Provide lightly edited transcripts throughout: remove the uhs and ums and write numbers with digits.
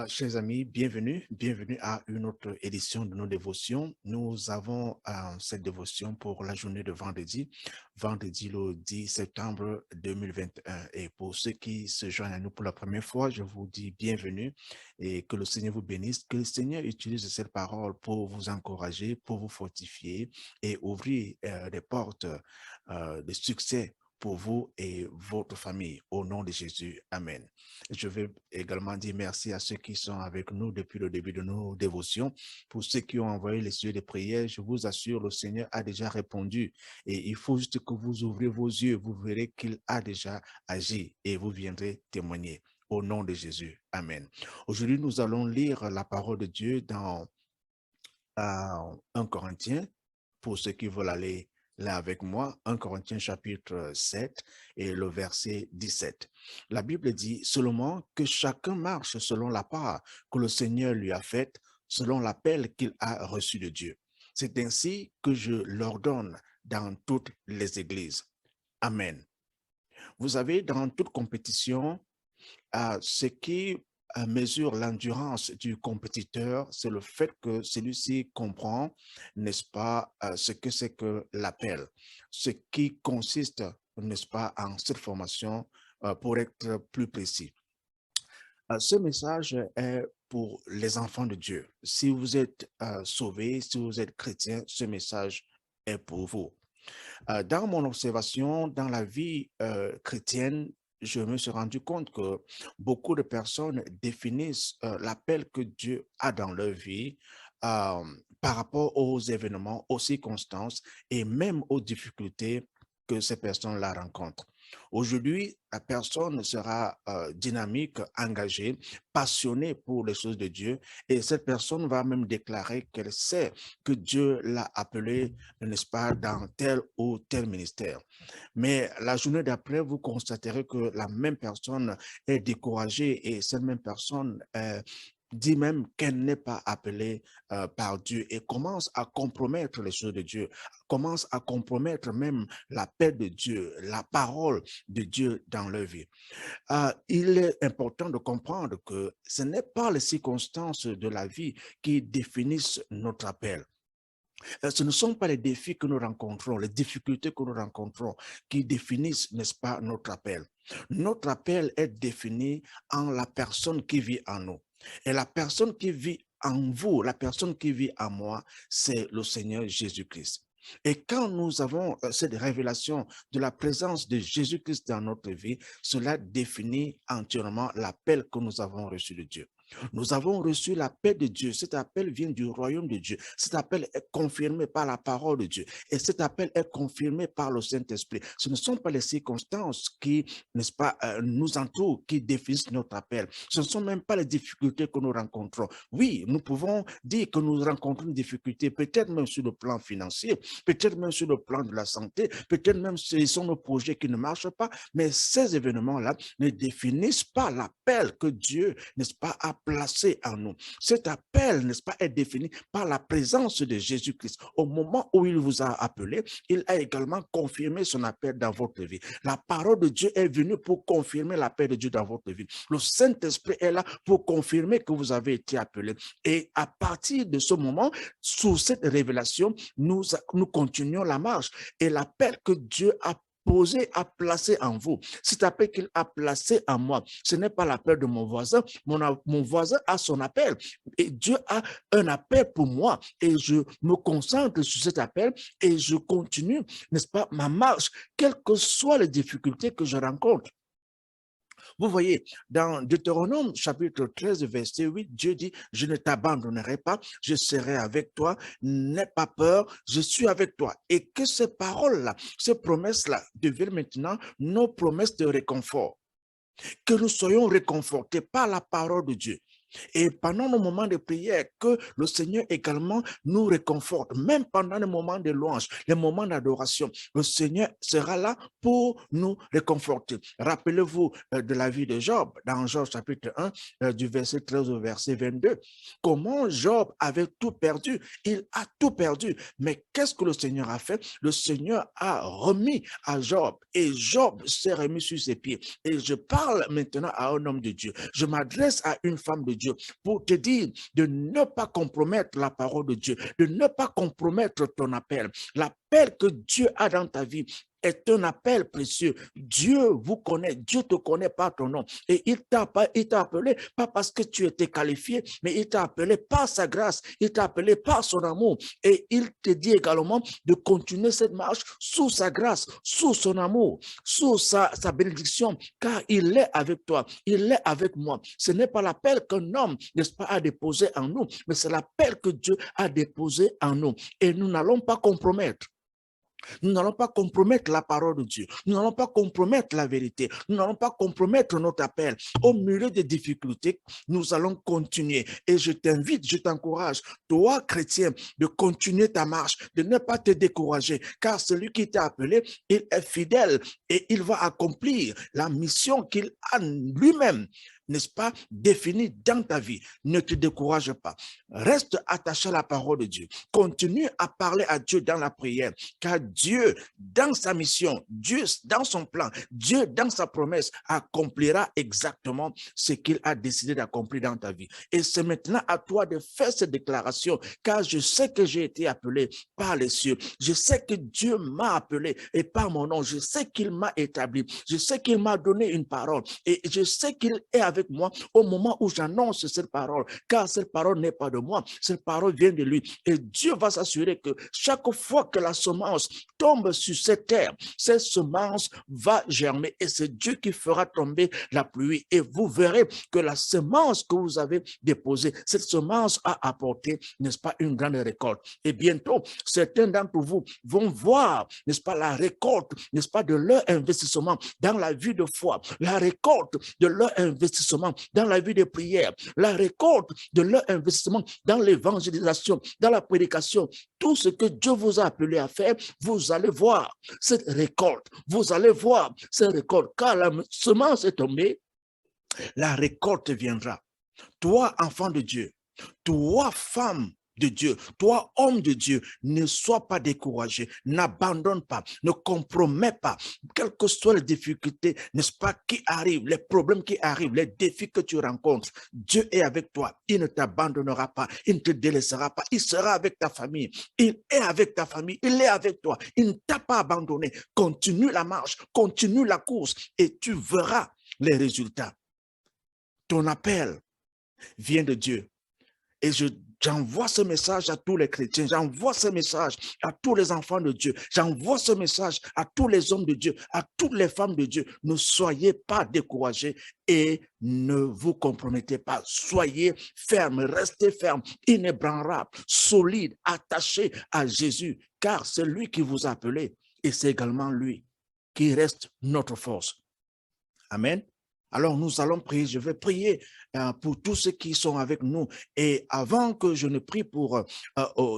Chers amis, bienvenue à une autre édition de nos dévotions. Nous avons cette dévotion pour la journée de vendredi le 10 septembre 2021. Et pour ceux qui se joignent à nous pour la première fois, je vous dis bienvenue et que le Seigneur vous bénisse, que le Seigneur utilise cette parole pour vous encourager, pour vous fortifier et ouvrir des portes de succès pour vous et votre famille. Au nom de Jésus, Amen. Je vais également dire merci à ceux qui sont avec nous depuis le début de nos dévotions. Pour ceux qui ont envoyé les yeux de prière, je vous assure, le Seigneur a déjà répondu. Et il faut juste que vous ouvrez vos yeux, vous verrez qu'il a déjà agi et vous viendrez témoigner. Au nom de Jésus. Amen. Aujourd'hui, nous allons lire la parole de Dieu dans 1 Corinthiens, pour ceux qui veulent aller là avec moi, 1 Corinthiens chapitre 7 et le verset 17. La Bible dit seulement que chacun marche selon la part que le Seigneur lui a faite, selon l'appel qu'il a reçu de Dieu. C'est ainsi que je l'ordonne dans toutes les églises. Amen. Vous savez, dans toute compétition, ce qui mesure l'endurance du compétiteur, c'est le fait que celui-ci comprend, n'est-ce pas, ce que c'est que l'appel, ce qui consiste, n'est-ce pas, en cette formation pour être plus précis. Ce message est pour les enfants de Dieu. Si vous êtes sauvés, si vous êtes chrétien, ce message est pour vous. Dans mon observation, dans la vie chrétienne, je me suis rendu compte que beaucoup de personnes définissent l'appel que Dieu a dans leur vie par rapport aux événements, aux circonstances et même aux difficultés que ces personnes-là rencontrent. Aujourd'hui, la personne sera dynamique, engagée, passionnée pour les choses de Dieu et cette personne va même déclarer qu'elle sait que Dieu l'a appelée, n'est-ce pas, dans tel ou tel ministère. Mais la journée d'après, vous constaterez que la même personne est découragée et cette même personne dit même qu'elle n'est pas appelée par Dieu et commence à compromettre les choses de Dieu, commence à compromettre même la paix de Dieu, la parole de Dieu dans leur vie. Il est important de comprendre que ce n'est pas les circonstances de la vie qui définissent notre appel. Ce ne sont pas les défis que nous rencontrons, les difficultés que nous rencontrons qui définissent, n'est-ce pas, notre appel. Notre appel est défini en la personne qui vit en nous. Et la personne qui vit en vous, la personne qui vit en moi, c'est le Seigneur Jésus-Christ. Et quand nous avons cette révélation de la présence de Jésus-Christ dans notre vie, cela définit entièrement l'appel que nous avons reçu de Dieu. Nous avons reçu la paix de Dieu. Cet appel vient du royaume de Dieu. Cet appel est confirmé par la parole de Dieu. Et cet appel est confirmé par le Saint-Esprit. Ce ne sont pas les circonstances qui, n'est-ce pas, nous entourent, qui définissent notre appel. Ce ne sont même pas les difficultés que nous rencontrons. Oui, nous pouvons dire que nous rencontrons une difficulté, peut-être même sur le plan financier, peut-être même sur le plan de la santé, peut-être même ce sont nos projets qui ne marchent pas, mais ces événements-là ne définissent pas l'appel que Dieu, n'est-ce pas, a placé en nous. Cet appel, n'est-ce pas, est défini par la présence de Jésus-Christ. Au moment où il vous a appelé, il a également confirmé son appel dans votre vie. La parole de Dieu est venue pour confirmer l'appel de Dieu dans votre vie. Le Saint-Esprit est là pour confirmer que vous avez été appelé. Et à partir de ce moment, sous cette révélation, nous continuons la marche. Et l'appel que Dieu a posé, a placé en vous. Cet appel qu'il a placé en moi, ce n'est pas l'appel de mon voisin. Mon voisin a son appel. Et Dieu a un appel pour moi. Et je me concentre sur cet appel et je continue, n'est-ce pas, ma marche, quelles que soient les difficultés que je rencontre. Vous voyez, dans Deutéronome chapitre 13, verset 8, Dieu dit, je ne t'abandonnerai pas, je serai avec toi, n'aie pas peur, je suis avec toi. Et que ces paroles-là, ces promesses-là deviennent maintenant nos promesses de réconfort. Que nous soyons réconfortés par la parole de Dieu. Et pendant nos moments de prière, que le Seigneur également nous réconforte, même pendant les moments de louange, les moments d'adoration, le Seigneur sera là pour nous réconforter. Rappelez-vous de la vie de Job, dans Job chapitre 1, du verset 13 au verset 22. Comment Job avait tout perdu? Il a tout perdu. Mais qu'est-ce que le Seigneur a fait? Le Seigneur a remis à Job et Job s'est remis sur ses pieds. Et je parle maintenant à un homme de Dieu. Je m'adresse à une femme de Dieu. Dieu pour te dire de ne pas compromettre la parole de Dieu, de ne pas compromettre ton appel. L'appel que Dieu a dans ta vie est un appel précieux. Dieu vous connaît, Dieu te connaît par ton nom. Et il t'a appelé, pas parce que tu étais qualifié, mais il t'a appelé par sa grâce, il t'a appelé par son amour. Et il te dit également de continuer cette marche sous sa grâce, sous son amour, sous sa bénédiction, car il est avec toi, il est avec moi. Ce n'est pas l'appel qu'un homme, n'est-ce pas, a déposé en nous, mais c'est l'appel que Dieu a déposé en nous. Et nous n'allons pas compromettre. Nous n'allons pas compromettre la parole de Dieu. Nous n'allons pas compromettre la vérité. Nous n'allons pas compromettre notre appel. Au milieu des difficultés, nous allons continuer. Et je t'invite, je t'encourage, toi, chrétien, de continuer ta marche, de ne pas te décourager, car celui qui t'a appelé, il est fidèle et il va accomplir la mission qu'il a lui-même, n'est-ce pas, défini dans ta vie. Ne te décourage pas. Reste attaché à la parole de Dieu. Continue à parler à Dieu dans la prière, car Dieu, dans sa mission, Dieu, dans son plan, Dieu, dans sa promesse, accomplira exactement ce qu'il a décidé d'accomplir dans ta vie. Et c'est maintenant à toi de faire cette déclaration, car je sais que j'ai été appelé par les cieux. Je sais que Dieu m'a appelé et par mon nom, je sais qu'il m'a établi. Je sais qu'il m'a donné une parole et je sais qu'il est avec moi au moment où j'annonce cette parole, car cette parole n'est pas de moi, cette parole vient de lui. Et Dieu va s'assurer que chaque fois que la semence tombe sur cette terre, cette semence va germer et c'est Dieu qui fera tomber la pluie. Et vous verrez que la semence que vous avez déposée, cette semence a apporté, n'est-ce pas, une grande récolte. Et bientôt, certains d'entre vous vont voir, n'est-ce pas, la récolte, n'est-ce pas, de leur investissement dans la vie de foi, la récolte de leur investissement dans la vie de prière, la récolte de leur investissement dans l'évangélisation, dans la prédication, tout ce que Dieu vous a appelé à faire, vous allez voir cette récolte, vous allez voir cette récolte, car la semence est tombée, la récolte viendra. Toi, enfant de Dieu, toi, femme de Dieu, toi, homme de Dieu, ne sois pas découragé, n'abandonne pas, ne compromets pas, quelles que soient les difficultés, n'est-ce pas, qui arrivent, les problèmes qui arrivent, les défis que tu rencontres, Dieu est avec toi, il ne t'abandonnera pas, il ne te délaissera pas, il sera avec ta famille, il est avec ta famille, il est avec toi, il ne t'a pas abandonné, continue la marche, continue la course et tu verras les résultats. Ton appel vient de Dieu. Et j'envoie ce message à tous les chrétiens, j'envoie ce message à tous les enfants de Dieu, j'envoie ce message à tous les hommes de Dieu, à toutes les femmes de Dieu. Ne soyez pas découragés et ne vous compromettez pas. Soyez fermes, restez fermes, inébranlables, solides, attachés à Jésus, car c'est lui qui vous a appelé et c'est également lui qui reste notre force. Amen. Alors, nous allons prier. Je vais prier pour tous ceux qui sont avec nous. Et avant que je ne prie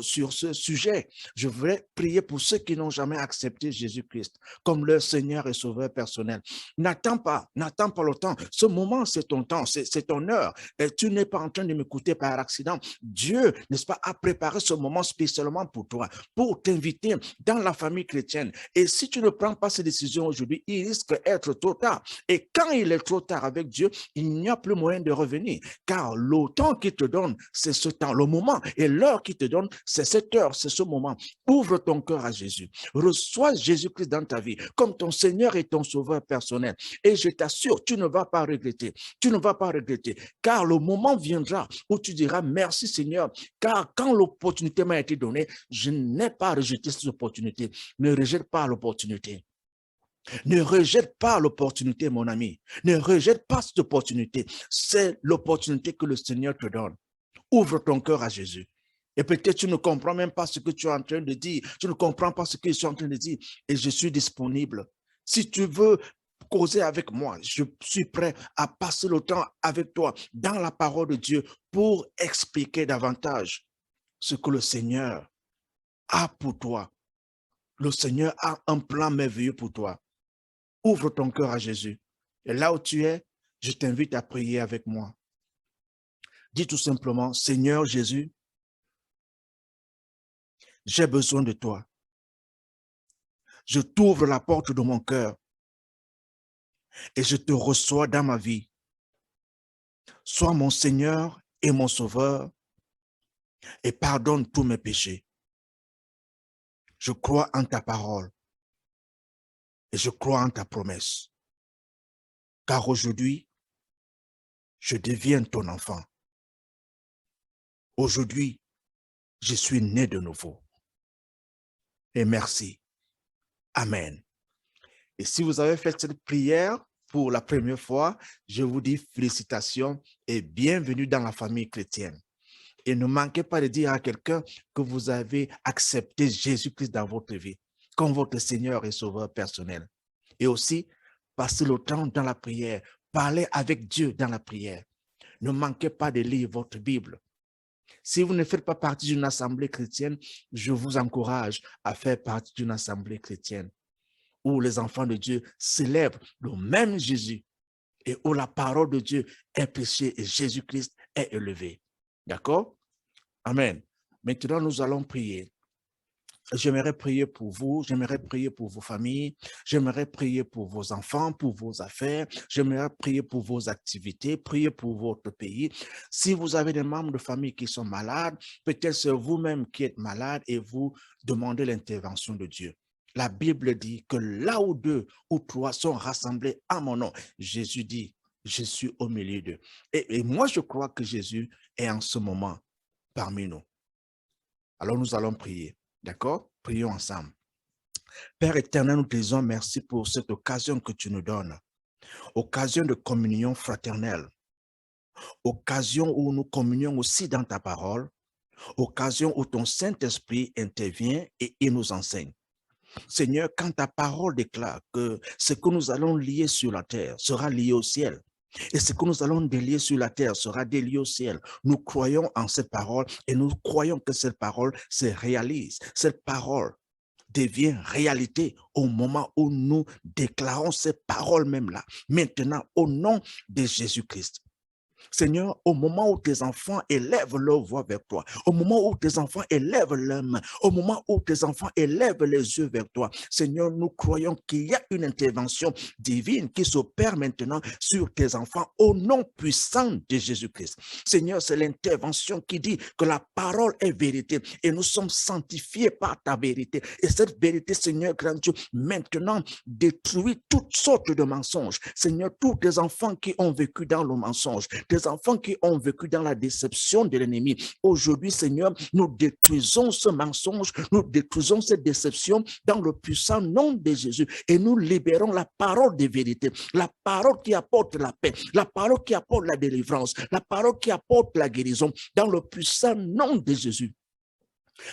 sur ce sujet, je voudrais prier pour ceux qui n'ont jamais accepté Jésus-Christ comme leur Seigneur et Sauveur personnel. N'attends pas le temps. Ce moment, c'est ton temps, c'est ton heure. Et tu n'es pas en train de m'écouter par accident. Dieu, n'est-ce pas, a préparé ce moment spécialement pour toi, pour t'inviter dans la famille chrétienne. Et si tu ne prends pas ces décisions aujourd'hui, il risque d'être trop tard. Et quand il est trop tard avec Dieu, il n'y a plus moyen de revenir, car le temps qu'il te donne, c'est ce temps, le moment, et l'heure qu'il te donne, c'est cette heure, c'est ce moment. Ouvre ton cœur à Jésus, reçois Jésus-Christ dans ta vie, comme ton Seigneur et ton Sauveur personnel, et je t'assure, tu ne vas pas regretter, car le moment viendra où tu diras merci Seigneur, car quand l'opportunité m'a été donnée, je n'ai pas rejeté cette opportunité. Ne rejette pas l'opportunité. Ne rejette pas l'opportunité, mon ami. Ne rejette pas cette opportunité. C'est l'opportunité que le Seigneur te donne. Ouvre ton cœur à Jésus. Et peut-être tu ne comprends même pas ce que tu es en train de dire. Tu ne comprends pas ce que je suis en train de dire. Et je suis disponible. Si tu veux causer avec moi, je suis prêt à passer le temps avec toi dans la parole de Dieu pour expliquer davantage ce que le Seigneur a pour toi. Le Seigneur a un plan merveilleux pour toi. Ouvre ton cœur à Jésus. Et là où tu es, je t'invite à prier avec moi. Dis tout simplement, Seigneur Jésus, j'ai besoin de toi. Je t'ouvre la porte de mon cœur et je te reçois dans ma vie. Sois mon Seigneur et mon Sauveur et pardonne tous mes péchés. Je crois en ta parole et je crois en ta promesse. Car aujourd'hui, je deviens ton enfant. Aujourd'hui, je suis né de nouveau. Et merci. Amen. Et si vous avez fait cette prière pour la première fois, je vous dis félicitations et bienvenue dans la famille chrétienne. Et ne manquez pas de dire à quelqu'un que vous avez accepté Jésus-Christ dans votre vie comme votre Seigneur et Sauveur personnel. Et aussi, passez le temps dans la prière. Parlez avec Dieu dans la prière. Ne manquez pas de lire votre Bible. Si vous ne faites pas partie d'une assemblée chrétienne, je vous encourage à faire partie d'une assemblée chrétienne où les enfants de Dieu célèbrent le même Jésus et où la parole de Dieu est prêchée et Jésus-Christ est élevé. D'accord? Amen. Maintenant, nous allons prier. J'aimerais prier pour vous, j'aimerais prier pour vos familles, j'aimerais prier pour vos enfants, pour vos affaires, j'aimerais prier pour vos activités, prier pour votre pays. Si vous avez des membres de famille qui sont malades, peut-être c'est vous-même qui êtes malade et vous demandez l'intervention de Dieu. La Bible dit que là où deux ou trois sont rassemblés à mon nom, Jésus dit, je suis au milieu d'eux. Et moi, je crois que Jésus est en ce moment parmi nous. Alors, nous allons prier. D'accord? Prions ensemble. Père éternel, nous te disons merci pour cette occasion que tu nous donnes. Occasion de communion fraternelle. Occasion où nous communions aussi dans ta parole. Occasion où ton Saint-Esprit intervient et il nous enseigne. Seigneur, quand ta parole déclare que ce que nous allons lier sur la terre sera lié au ciel, et ce que nous allons délier sur la terre sera délié au ciel. Nous croyons en cette parole et nous croyons que cette parole se réalise. Cette parole devient réalité au moment où nous déclarons ces paroles même là. Maintenant, au nom de Jésus-Christ. Seigneur, au moment où tes enfants élèvent leur voix vers toi, au moment où tes enfants élèvent leurs mains, au moment où tes enfants élèvent les yeux vers toi, Seigneur, nous croyons qu'il y a une intervention divine qui s'opère maintenant sur tes enfants au nom puissant de Jésus-Christ. Seigneur, c'est l'intervention qui dit que la parole est vérité et nous sommes sanctifiés par ta vérité. Et cette vérité, Seigneur, grand Dieu, maintenant détruit toutes sortes de mensonges. Seigneur, tous tes enfants qui ont vécu dans le mensonge, des enfants qui ont vécu dans la déception de l'ennemi. Aujourd'hui, Seigneur, nous détruisons ce mensonge, nous détruisons cette déception dans le puissant nom de Jésus et nous libérons la parole de vérité, la parole qui apporte la paix, la parole qui apporte la délivrance, la parole qui apporte la guérison dans le puissant nom de Jésus.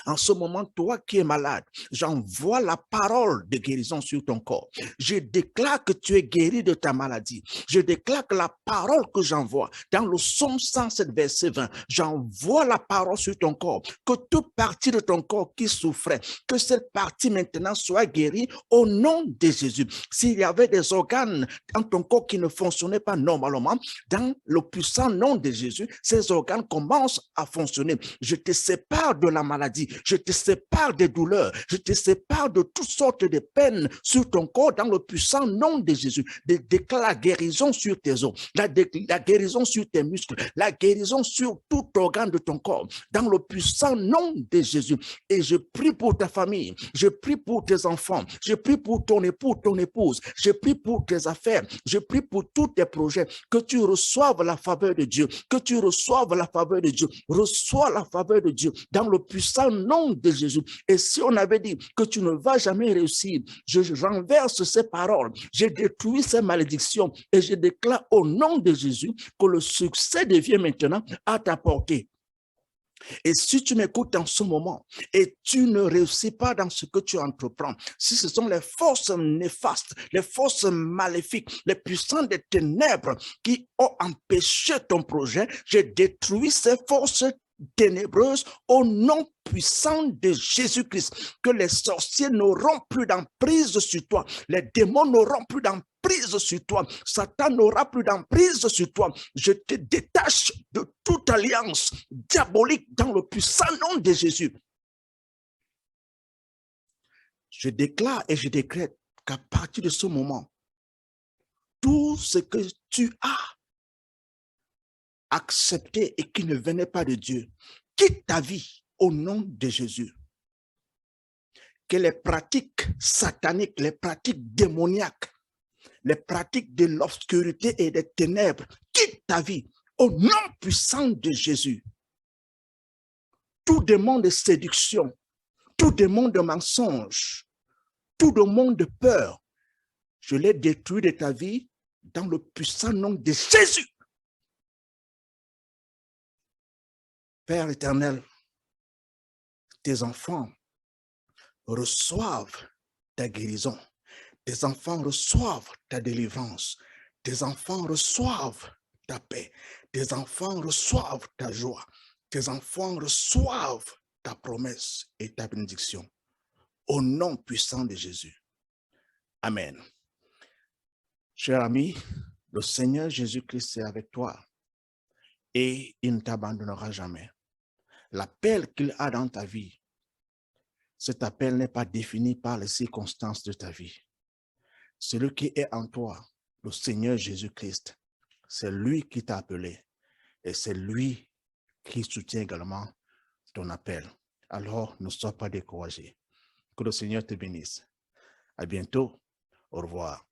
En ce moment, toi qui es malade, j'envoie la parole de guérison sur ton corps. Je déclare que tu es guéri de ta maladie. Je déclare que la parole que j'envoie dans le psaume 107, verset 20, j'envoie la parole sur ton corps, que toute partie de ton corps qui souffrait, que cette partie maintenant soit guérie au nom de Jésus. S'il y avait des organes dans ton corps qui ne fonctionnaient pas normalement, dans le puissant nom de Jésus, ces organes commencent à fonctionner. Je te sépare de la maladie, je te sépare des douleurs, je te sépare de toutes sortes de peines sur ton corps dans le puissant nom de Jésus. Déclare la guérison sur tes os, la guérison sur tes muscles, la guérison sur tout organe de ton corps dans le puissant nom de Jésus. Et je prie pour ta famille, je prie pour tes enfants, je prie pour ton époux, ton épouse, je prie pour tes affaires, je prie pour tous tes projets, que tu reçoives la faveur de Dieu, que tu reçoives la faveur de Dieu, reçois la faveur de Dieu dans le puissant nom de Jésus. Et si on avait dit que tu ne vas jamais réussir, je renverse ces paroles, je détruis ces malédictions et je déclare au nom de Jésus que le succès devient maintenant à ta portée. Et si tu m'écoutes en ce moment et tu ne réussis pas dans ce que tu entreprends, si ce sont les forces néfastes, les forces maléfiques, les puissants des ténèbres qui ont empêché ton projet, je détruis ces forces ténébreuses au nom puissant de Jésus-Christ, que les sorciers n'auront plus d'emprise sur toi, les démons n'auront plus d'emprise sur toi, Satan n'aura plus d'emprise sur toi. Je te détache de toute alliance diabolique dans le puissant nom de Jésus. Je déclare et je décrète qu'à partir de ce moment, tout ce que tu as acceptaient et qui ne venaient pas de Dieu, quitte ta vie au nom de Jésus. Que les pratiques sataniques, les pratiques démoniaques, les pratiques de l'obscurité et des ténèbres quittent ta vie au nom puissant de Jésus. Tout démon de séduction, tout démon de mensonge, tout démon de peur, je l'ai détruit de ta vie dans le puissant nom de Jésus. Père éternel, tes enfants reçoivent ta guérison. Tes enfants reçoivent ta délivrance. Tes enfants reçoivent ta paix. Tes enfants reçoivent ta joie. Tes enfants reçoivent ta promesse et ta bénédiction. Au nom puissant de Jésus. Amen. Cher ami, le Seigneur Jésus-Christ est avec toi et il ne t'abandonnera jamais. L'appel qu'il a dans ta vie, cet appel n'est pas défini par les circonstances de ta vie. Celui qui est en toi, le Seigneur Jésus-Christ, c'est lui qui t'a appelé et c'est lui qui soutient également ton appel. Alors, ne sois pas découragé. Que le Seigneur te bénisse. À bientôt. Au revoir.